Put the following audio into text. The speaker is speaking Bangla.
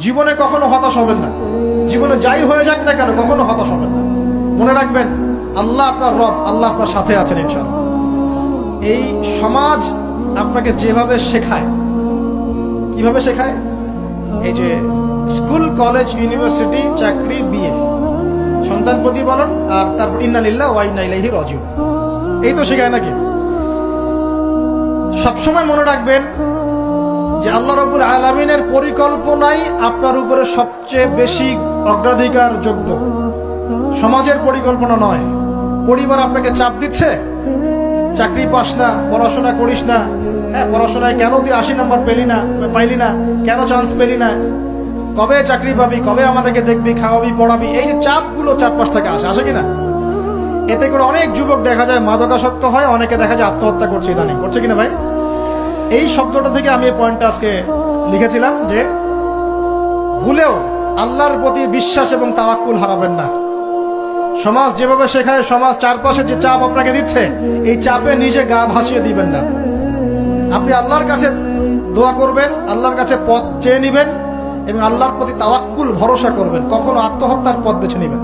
জীবনে কখনো হতাশ হবেন না। জীবনে যাই হয়ে যাক না কেন কখনো হতাশ হবেন না। মনে রাখবেন আল্লাহ আপনার রব, আল্লাহ আপনার সাথে আছেন ইনশাআল্লাহ। এই সমাজ আপনাকে যেভাবে শেখায়, কিভাবে শেখায়, এই যে স্কুল, কলেজ, ইউনিভার্সিটি, চাকরি, বিয়ে, সন্তান প্রতিপালন, আর তারপর ইন্না লিল্লাহি ওয়া ইন্না ইলাইহি রাজিউন, এই তো শেখায় নাকি? সবসময় মনে রাখবেন যে আল্লাহ রাব্বুল আলামিনের পরিকল্পনাই আপনার উপরে সবচেয়ে বেশি অগ্রাধিকার যোগ্য, সমাজের পরিকল্পনা নয়। পরিবার আপনাকে চাপ দিচ্ছে, চাকরি পাস না, পড়াশোনা করিস না, হ্যাঁ পড়াশোনায় কেন তুই 80 নাম্বার পাইলি না, কেন চান্স পেলি না, কবে চাকরি পাবি, কবে আমাদেরকে দেখবি, খাওয়াবি, পড়াবি, এই যে চাপগুলো চারপাশ থেকে আসে কিনা, এতে করে অনেক যুবক দেখা যায় মাদকাসক্ত হয়, অনেকে দেখা যায় আত্মহত্যা করছে ইদানিং, করছে কিনা ভাই? এই শব্দটা থেকে আমি এই পয়েন্টটা আজকে লিখেছিলাম যে ভুলেও আল্লাহর প্রতি বিশ্বাস এবং তাওয়াক্কুল হারাবেন না। সমাজ যেভাবে শেখায়, সমাজ চারপাশে যে চাপ আপনাকে দিচ্ছে, এই চাপে নিজে গা ভাসিয়ে দিবেন না। আপনি আল্লাহর কাছে দোয়া করবেন, আল্লাহর কাছে পথ চেয়ে নিবেন এবং আল্লাহর প্রতি তাওয়াক্কুল ভরসা করবেন, কখনো আত্মহত্যার পথ বেছে নিবেন।